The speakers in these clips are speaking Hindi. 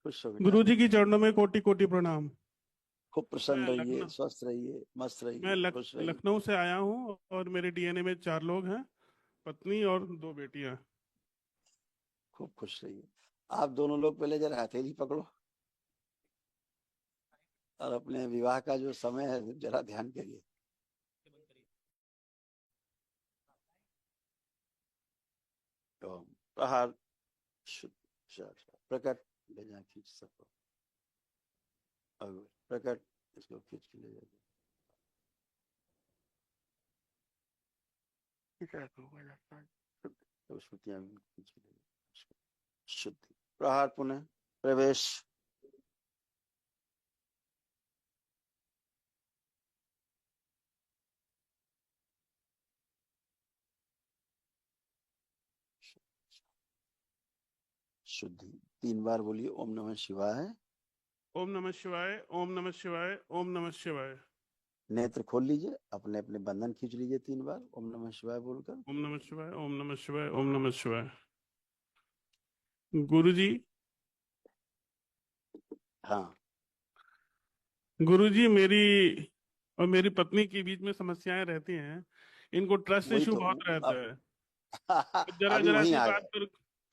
खुश हो बेटा। गुरु जी की चरणों में कोटि कोटि प्रणाम। खूब प्रसन्न मैं रहिए, लखनऊ स्वस्थ रहिए, मस्त मैं रहिए, खुश रहिए। लखनऊ से आया हूँ और मेरे डीएनए में 4 लोग हैं। पत्नी और 2 बेटियां। खूब खुश रहिए। आप दोनों लोग पहले जरा हथेली पकड़ो और अपने विवाह का जो समय है जरा ध्यान करिए। तो प्रहार शुद्ध प्रकट ले जाए खींच सबको। और प्रकट इसको खींच के ले जाइए। तो श्रुतियां भी खींच के ले जाइए। शुद्धि प्रहार पुनः प्रवेश। शुद्धि 3 बार बोलिए ओम नमः शिवाय। ओम नमः शिवाय, ओम नमः शिवाय, ओम नमः शिवाय। नेत्र खोल लीजिए, अपने अपने बंधन खींच लीजिए 3 बार ओम नमः शिवाय बोलकर। ओम नमः शिवाय, ओम नमः शिवाय, ओम नमः शिवाय। गुरु जी, हाँ गुरु जी, मेरी और मेरी पत्नी के बीच में समस्याएं रहती हैं। इनको ट्रस्ट वही इशू तो बहुत रहता अब है। जरा अभी जरा वहीं सी आ बात गए। पर।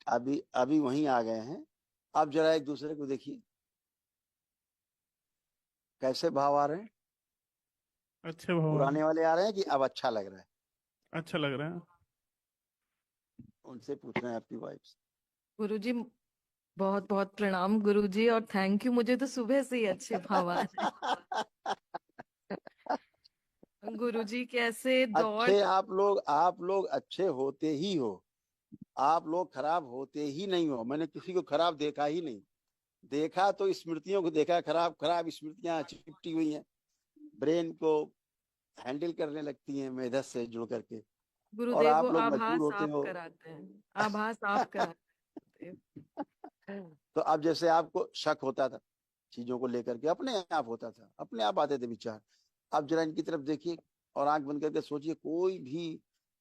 अभी अभी वहीं आ गए हैं। अब जरा एक दूसरे को देखिए कैसे भाव आ रहे हैं। अच्छे भगवान। पुराने वाले आ रहे हैं कि अब अच्छा लग रहा है। अच्छा लग रहा है। उनसे पूछ रहे हैं आपकी वाइफ से। गुरुजी, बहुत बहुत प्रणाम गुरुजी, और थैंक यू। मुझे तो सुबह से ही अच्छे भाव आ रहे हैं। गुरुजी कैसे दौड़। अच्छे आप लोग अच्छे होते ही हो। आप लोग खराब होते ही नहीं हो। मैंने किसी को खराब देखा ही नहीं। देखा तो स्मृतियों को देखा, खराब खराब स्मृतियां चिपटी हुई हैं। ब्रेन को हैंडल करने लगती हैं मेधस से जुड़ करके। और गुरुदेव वो आप लोग मजबूर आभास होते आप हो। कराते हैं, आभास आप कराते हैं। तो अब जैसे आपको शक होता था चीजों को लेकर के, अपने आप होता था, अपने आप आते थे विचार। अब जरा इनकी तरफ देखिए और आंख बंद करके सोचिए, कोई भी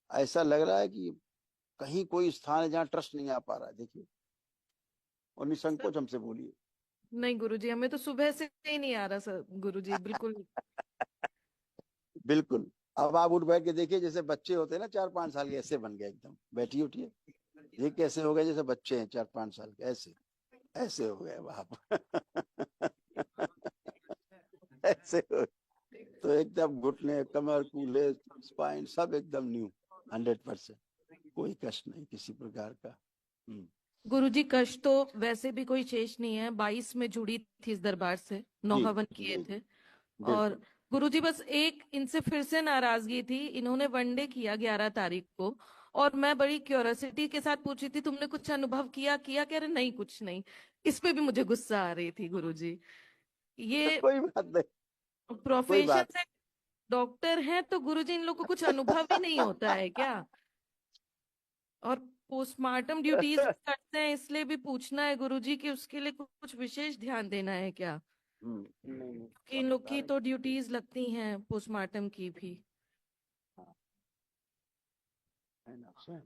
ऐसा लग रहा है कि कहीं कोई स्थान है जहाँ ट्रस्ट नहीं आ पा रहा है। देखिए और सर, निसंकोच हमसे बोलिए। नहीं गुरुजी, हमें तो सुबह से ही नहीं आ रहा सर। गुरुजी बिल्कुल। बिल्कुल। अब आप उठ बैठ के देखिए, जैसे बच्चे होते हैं ना 4-5 साल के, ऐसे बन गए एकदम। बैठिए उठिए। ये कैसे हो गए, जैसे बच्चे हैं 4-5 साल के, ऐसे ऐसे हो गए अब आप। ऐसे हो। तो एकदम घुटने, कमर, कूल्हे, स्पाइन सब एकदम न्यू। 100%। कोई कष्ट नहीं किसी प्रकार का। हम्म। गुरुजी, कष्ट तो वैसे भी कोई शेष नहीं है। 22 में जुड़ी थी इस दरबार से, 9 जी हवन किए जी थे। और बिल्कुल। गुरुजी बस एक इनसे फिर से नाराजगी थी। इन्होंने वनडे किया 11 तारीख को, और मैं बड़ी क्यूरियोसिटी के साथ पूछी थी तुमने कुछ अनुभव किया किया, कह रहे नहीं कुछ नहीं। इस पे भी मुझे गुस्सा आ रही थी गुरुजी। ये कोई बात नहीं। कोई प्रोफेशन बात। से डॉक्टर हैं तो गुरुजी इन लोग को कुछ अनुभव ही नहीं होता है क्या? और पोस्टमार्टम ड्यूटीज भी करते हैं, इसलिए भी पूछना है गुरुजी कि उसके लिए कुछ विशेष ध्यान देना है क्या? नहीं नहीं, कि इन हम लोग बता की रहे तो ड्यूटीज लगती हैं पोस्टमार्टम की भी। हैं। हाँ, है ना स्वयं।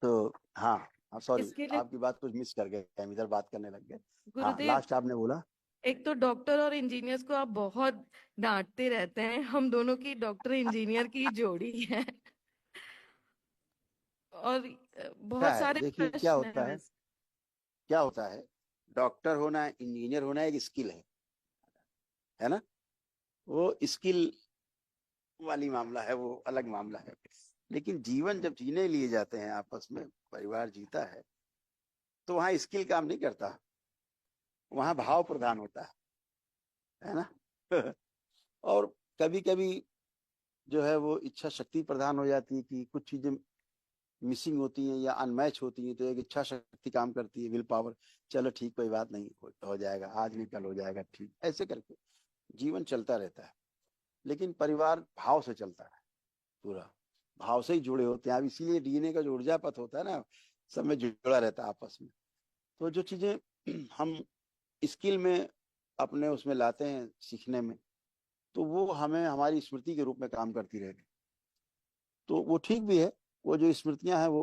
तो हाँ हाँ, सॉरी इसके लिए आपकी बात कुछ मिस कर गए, हम इधर बात करने लग गए। हाँ गुरुदेव, लास्ट आपने बोला। एक तो डॉक्टर और इंजीनियर्स को आप बहुत डांटते रहते हैं। हम दोनों की डॉक्टर इंजीनियर की जोड़ी है। और क्या बहुत है सारे देखिए क्या प्रश्न होता है है। वैसे। क्या होता है, डॉक्टर होना, इंजीनियर होना एक स्किल है ना। वो स्किल वाली मामला है, वो अलग मामला है। लेकिन जीवन जब जीने लिए जाते हैं, आपस में परिवार जीता है, तो वहां स्किल काम नहीं करता। वहां भाव प्रधान होता है ना। और कभी कभी जो है वो इच्छा शक्ति प्रधान हो जाती है कि कुछ चीजें मिसिंग होती हैं या अनमैच होती हैं, तो एक इच्छा शक्ति काम करती है, विल पावर। चलो ठीक, कोई बात नहीं, हो जाएगा, आज नहीं कल हो जाएगा, ठीक, ऐसे करके जीवन चलता रहता है। लेकिन परिवार भाव से चलता है पूरा। भाव से ही जुड़े होते हैं। अब इसीलिए डीएनए का जो ऊर्जा पथ होता है ना, सब में जुड़ा रहता है आपस में। तो जो चीजें हम स्किल में अपने उसमें लाते हैं सीखने में, तो वो हमें हमारी स्मृति के रूप में काम करती रहेगी। तो वो ठीक भी है। वो जो स्मृतियां हैं वो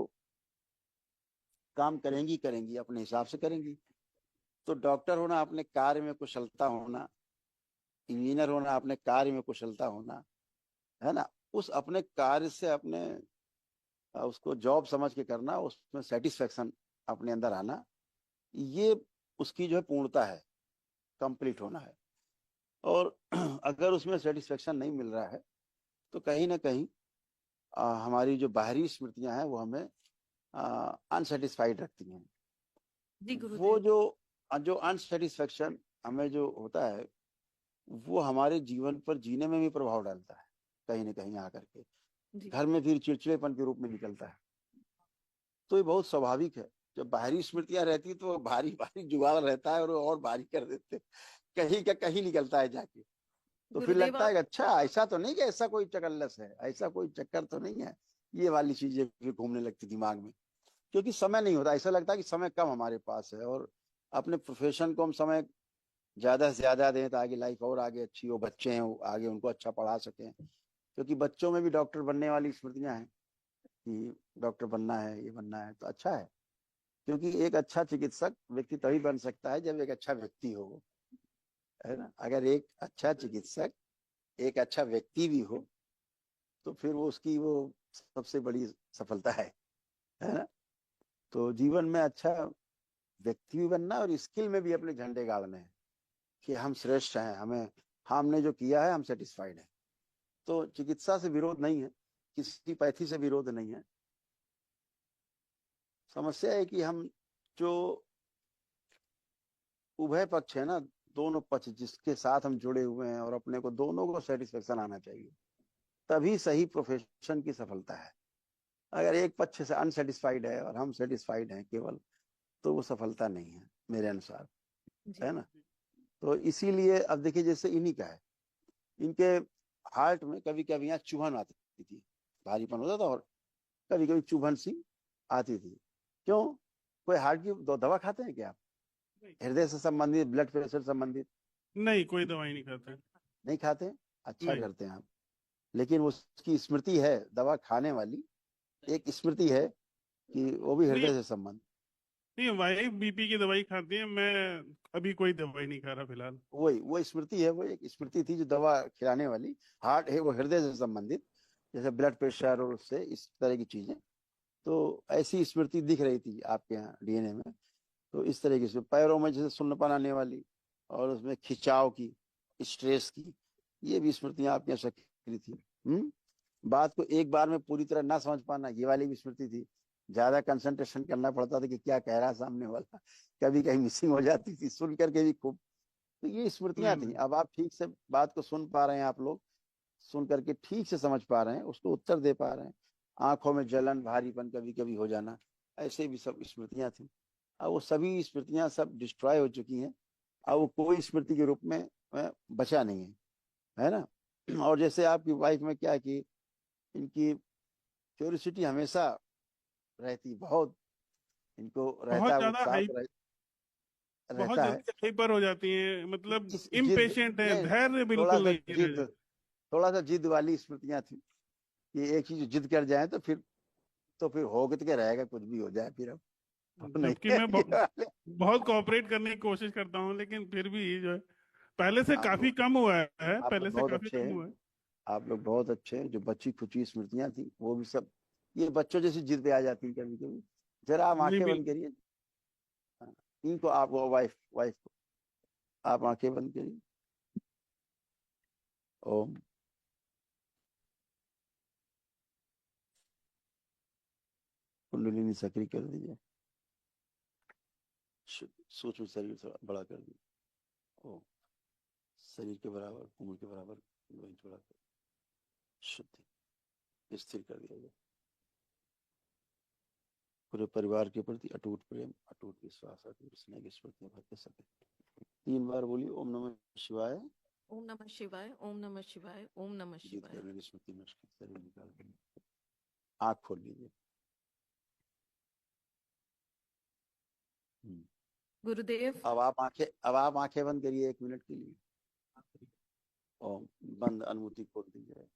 काम करेंगी करेंगी, अपने हिसाब से करेंगी। तो डॉक्टर होना अपने कार्य में कुशलता होना, इंजीनियर होना अपने कार्य में कुशलता होना, है ना, उस अपने कार्य से अपने उसको जॉब समझ के करना, उसमें सेटिस्फेक्शन अपने अंदर आना, ये उसकी जो है पूर्णता है, कंप्लीट होना है। और अगर उसमें सेटिस्फेक्शन नहीं मिल रहा है तो कहीं ना कहीं हमारी जो बाहरी स्मृतियां हैं वो हमें अनसेटिस्फाइड रखती हैं। जी वो गुरुदेव। जो जो अनसेटिस्फेक्शन हमें जो होता है वो हमारे जीवन पर जीने में भी प्रभाव डालता है, कहीं ना कहीं आकर के जी घर में फिर चिड़चिड़ेपन के रूप में निकलता है। तो ये बहुत स्वाभाविक है। जब बाहरी स्मृतियां रहती तो भारी भारी जुगाड़ रहता है और भारी कर देते, कहीं का कहीं निकलता है जाके। तो फिर गुरुदेव लगता है आप कि अच्छा ऐसा तो नहीं कि ऐसा कोई चकल्लस है, ऐसा कोई चक्कर तो नहीं है, ये वाली चीजें फिर घूमने लगती दिमाग में। क्योंकि समय नहीं होता, ऐसा लगता है कि समय कम हमारे पास है, और अपने प्रोफेशन को हम समय ज्यादा से ज्यादा दें ताकि लाइफ और आगे अच्छी हो, बच्चे हैं वो आगे उनको अच्छा पढ़ा सकें। क्योंकि बच्चों में भी डॉक्टर बनने वाली स्मृतियां हैं कि डॉक्टर बनना है, ये बनना है, तो अच्छा है। क्योंकि एक अच्छा चिकित्सक व्यक्ति तभी बन सकता है जब एक अच्छा व्यक्ति हो वो, है ना। अगर एक अच्छा चिकित्सक एक अच्छा व्यक्ति भी हो तो फिर वो उसकी वो सबसे बड़ी सफलता है ना। तो जीवन में अच्छा व्यक्ति भी बनना और स्किल में भी अपने झंडे गाड़ने हैं कि हम श्रेष्ठ हैं, हमें हमने जो किया है हम सेटिस्फाइड हैं। तो चिकित्सा से विरोध नहीं है, किसी पैथी से विरोध नहीं है। समस्या है कि हम जो उभय पक्ष है ना, दोनों पक्ष जिसके साथ हम जुड़े हुए हैं और अपने को दोनों को सेटिस्फेक्शन आना चाहिए, तभी सही प्रोफेशन की सफलता है। अगर एक पक्ष से अनसेटिस्फाइड है और हम सेटिस्फाइड हैं केवल, तो वो सफलता नहीं है मेरे अनुसार, जी है ना। तो इसीलिए अब देखिए जैसे इन्हीं का है, इनके हार्ट में कभी कभी यहाँ चुभन आती थी, भारीपन होता था, और कभी कभी चुभन सी आती थी। क्यों? कोई हार्ट की दवा खाते हैं क्या आप? हृदय से संबंधित, ब्लड प्रेशर संबंधित? नहीं, कोई दवाई नहीं खाता है। नहीं खाते? अच्छा नहीं करते हैं आप। लेकिन उसकी स्मृति है दवा खाने वाली, एक स्मृति है कि वो भी नहीं हृदय से संबंध। नहीं, वाइफ बीपी की दवाई खाती है, मैं अभी कोई दवाई नहीं खा रहा फिलहाल। वही वो स्मृति है, वो एक स्मृति थी जो दवा खिलाने वाली। हार्ट है वो हृदय से संबंधित, जैसे ब्लड प्रेशर और उससे इस तरह की चीजें। तो ऐसी स्मृति दिख रही थी आपके यहाँ डीएनए में। तो इस तरीके से पैरों में जैसे सुन्नपन आने वाली, और उसमें खिंचाव की, स्ट्रेस की, ये भी स्मृतियां आपके यहाँ सक्रिय थी। बात को एक बार में पूरी तरह ना समझ पाना, ये वाली भी स्मृति थी। ज्यादा कंसंट्रेशन करना पड़ता था कि क्या कह रहा है सामने वाला, कभी कहीं मिसिंग हो जाती थी, सुन करके भी खूब। तो ये स्मृतियां नहीं थी। नहीं। अब आप ठीक से बात को सुन पा रहे हैं, आप लोग सुन करके ठीक से समझ पा रहे हैं, उसको उत्तर दे पा रहे हैं। आंखों में जलन, भारीपन कभी कभी हो जाना, ऐसे भी सब स्मृतियां थी। अब वो सभी स्मृतियां सब डिस्ट्रॉय हो चुकी हैं। अब वो कोई स्मृति के रूप में बचा नहीं है ना। और जैसे आपकी वाइफ में क्या है कि इनकी क्यूरियोसिटी हमेशा रहती, बहुत इनको बहुत रहता है, ज्यादा उत्साह हाई, तो बहुत रहता है। जल्दी हाइपर हो जाती है, मतलब इस जिद, इम्पेशेंट है, नहीं, धैर्य थोड़ा बिल्कुल सा नहीं रह जिद, जाता। थोड़ा सा जिद वाली स्मृतियां थी कि एक चीज जिद कर जाए तो फिर हो के रहेगा, कुछ भी हो जाए फिर अब नहीं जबकि है मैं ये वाले। बहुत कोऑपरेट करने की कोशिश करता हूँ, लेकिन फिर भी जो है पहले से आप काफी लोग कम हुआ है, आप लोग पहले से बहुत काफी अच्छे कम हैं, हुआ है। आप लोग बहुत अच्छे हैं। जो बची खुची स्मृतियां थी वो भी सब ये बच्चों जैसी जिद पे आ जाती है कभी कभी। जरा आप नहीं आंखें बिल बंद करिए। हाँ, इनको आप वो वाइफ वाइफ को आप आंखें बंद करिए। ओम। कुंडलिनी सक्रिय कर दीजिए। सूक्ष्म शरीर थोड़ा बड़ा कर दीजिए। ओम। शरीर के बराबर, उम्र के बराबर वही थोड़ा कर, शुद्धि स्थिर कर दिया जाए। पूरे परिवार के प्रति अटूट प्रेम, अटूट विश्वास, अटूट स्नेह की स्मृतियां भरते सके। 3 बार बोलिए ओम नमः शिवाय। ओम नमः शिवाय, ओम नमः शिवाय, ओम नमः जिद शिवाय। करने की स्मृति नष्ट शरीर निकाल कर आँख खोल लीजिए। गुरुदेव। अब आप आंखें बंद करिए 1 मिनट के लिए। ओम। बंद, अनुभूति खोल दीजिए।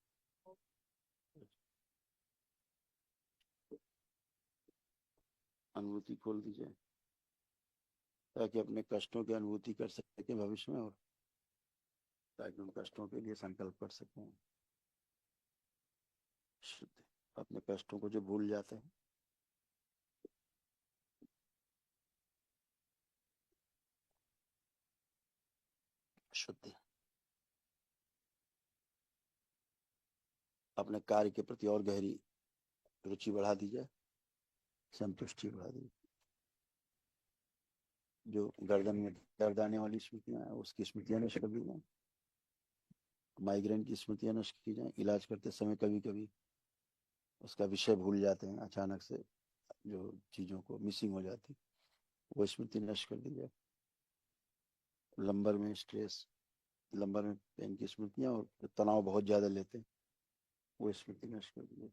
अनुभूति खोल दीजिए। ताकि अपने कष्टों की अनुभूति कर सके भविष्य में, और ताकि उन कष्टों के लिए संकल्प कर सकें। शुद्ध, अपने कष्टों को जो भूल जाते हैं, शुद्ध, अपने कार्य के प्रति और गहरी रुचि बढ़ा दी जाए, संतुष्टि बढ़ा दी। जो गर्दन में दर्द आने वाली स्मृतियां हैं, उसकी स्मृतियां नष्ट कर दी जाए। माइग्रेन की स्मृतियां नष्ट की जाए। इलाज करते समय कभी कभी उसका विषय भूल जाते हैं, अचानक से जो चीजों को मिसिंग हो जाती, वो स्मृति नष्ट कर दी जाए। लंबर में स्ट्रेस, लंबर में पेन की स्मृतियां, और तनाव बहुत ज्यादा लेते हैं, वो स्मृति नष्ट कर दी जाए।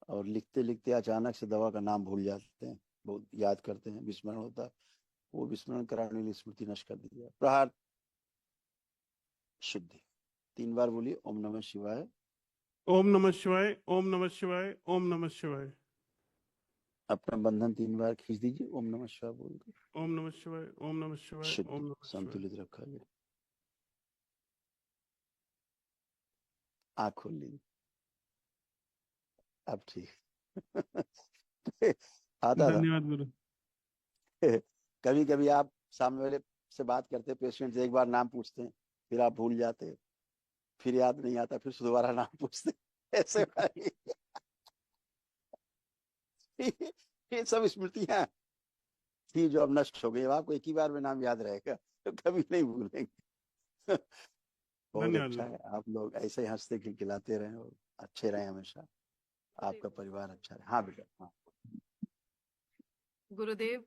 और लिखते लिखते अचानक से दवा का नाम भूल जाते हैं, बहुत याद करते हैं, विस्मरण होता है, वो विस्मरण कराने वाली स्मृति नष्ट कर दी जाए। प्रहार शुद्धि 3 बार बोलिए, ओम नमः शिवाय, ओम नमः शिवाय, ओम नमः शिवाय, ओम नमः शिवाय। अपना बंधन 3 बार खींच दीजिए, ओम नमः शिवाय बोलकर। ओम नमः शिवाय, ओम नमः शिवाय, शुद्ध, ओम नमः शिवाय। संतुलित रखा जाए। आँख खोल लीजिए, अब ठीक आता था। धन्यवाद गुरु। कभी कभी आप सामने वाले से बात करते, पेशेंट से एक बार नाम पूछते हैं, फिर आप भूल जाते, फिर याद नहीं आता, फिर दोबारा नाम पूछते, ऐसे वाली ये सब स्मृतियां थी जो अब नष्ट हो गई। अब आपको एक ही बार में नाम याद रहेगा, तो कभी नहीं भूलेंगे। बहुत धन्यवाद अच्छा गुरु। है, आप लोग ऐसे ही हंसते खिलखिलाते रहें और अच्छे रहें हमेशा, आपका परिवार अच्छा रहे। हाँ बेटा, हाँ। गुरुदेव,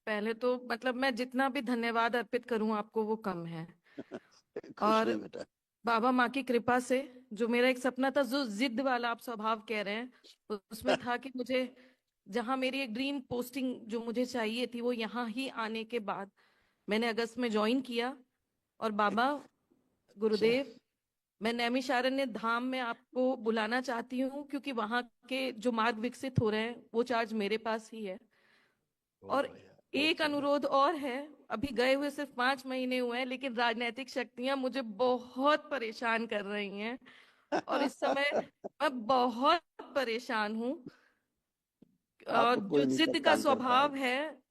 पहले तो मतलब मैं जितना भी धन्यवाद अर्पित करूं आपको वो कम है। खुश और रहिए बेटा। बाबा माँ की कृपा से जो मेरा एक सपना था, जो जिद वाला आप स्वभाव कह रहे हैं, उसमें था कि मुझे जहां मेरी एक ड्रीम पोस्टिंग जो मुझे चाहिए थी वो यहाँ ही आने के बाद मैंने अगस्त में ज्वाइन किया। और बाबा अच्छा, गुरुदेव, मैं नैमिषारण्य धाम में आपको बुलाना चाहती हूँ, क्योंकि वहां के जो मार्ग विकसित हो रहे हैं वो चार्ज मेरे पास ही है। बहुत और बढ़िया, बहुत एक सुंदर। अनुरोध और है। अभी गए हुए सिर्फ 5 महीने हुए हैं, लेकिन राजनीतिक शक्तियां मुझे बहुत परेशान कर रही हैं, और इस समय मैं बहुत परेशान हूँ। और आपको जो कोई नहीं जिद का परेशान कर स्वभाव पाएगा। है, हाँ,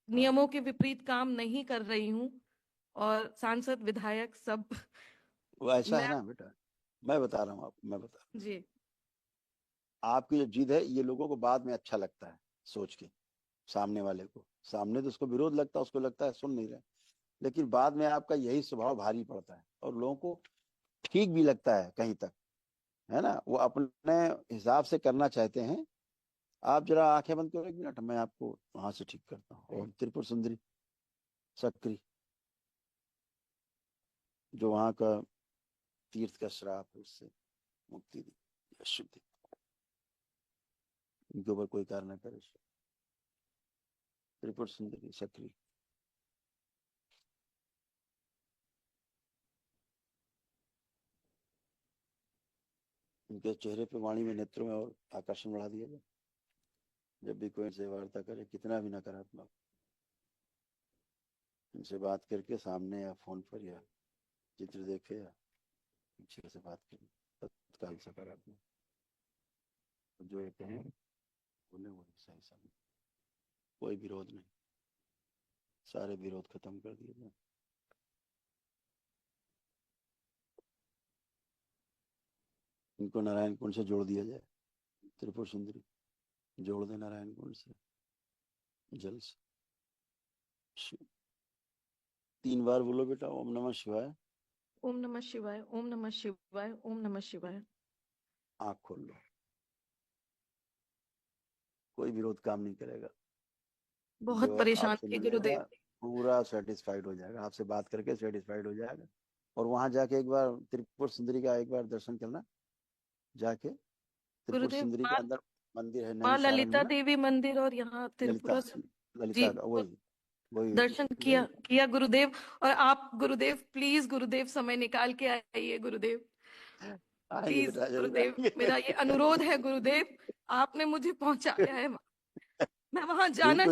नियमों के विपरीत काम नहीं कर रही हूँ। और सांसद विधायक सब वो ऐसा है मैं ना बेटा, मैं बता रहा हूँ आपको, मैं बता रहा हूँ। जी आपकी जो जिद है, ये लोगों को बाद में अच्छा लगता है सोच के, सामने वाले को। सामने तो उसको विरोध लगता है, उसको लगता है सुन नहीं रहे, लेकिन बाद में आपका यही स्वभाव भारी पड़ता है और लोगों को ठीक भी लगता है कहीं तक, है ना। वो अपने हिसाब से करना चाहते हैं। आप जरा आंखें बंद करो 1 मिनट, मैं आपको वहां से ठीक करता हूँ। और त्रिपुर सुंदरी सक्री, जो वहां का तीर्थ का श्राप है, उससे मुक्ति दी, शुद्धि, इनके ऊपर कोई कार्य न करे। त्रिपुर सुंदरी सक्री, इनके चेहरे पे, वाणी में, नेत्रों में और आकर्षण बढ़ा दिया जाए। जब भी कोई इनसे वार्ता करे, कितना भी नकारात्मक, इनसे बात करके सामने या फोन पर या चित्र देखे या पीछे से बात करें, तत्काल सकारात्मक, जो ये कहें बोले वो सही समय, कोई विरोध नहीं, सारे विरोध खत्म कर दिए जाए। इनको नारायण कुंड से जोड़ दिया जाए। त्रिपुर सुंदरी जोड़ दे नारायण कुंड से, जल से। 3 बार बोलो बेटा, ओम नमः शिवाय। ओम नमः शिवाय, ओम नमः शिवाय, ओम नमः शिवाय। आंख खोल लो, कोई विरोध काम नहीं करेगा। बहुत जो परेशान आपसे थी मिलेगा गुरुदेव। पूरा सेटिस्फाइड हो जाएगा, आपसे बात करके सेटिस्फाइड हो जाएगा। और वहां जाके एक बार त्रिपुर सुंदरी का एक बार दर्शन करना, जाके त्रिपुर गुरुदेव, सुंदरी के अंदर मंदिर है माँ नैमिषारण्य ललिता में। देवी मंदिर और यहाँ ललिता, त्रिपुरा ललिता जी का वही, वही दर्शन किया वही। किया गुरुदेव। और आप गुरुदेव प्लीज, गुरुदेव समय निकाल के आइए गुरुदेव। आएंगे प्लीज बेटा, जरूर गुरुदेव, आएंगे। मेरा ये अनुरोध है गुरुदेव, आपने मुझे पहुंचाया है। मैं वहां जाना बिल्कुल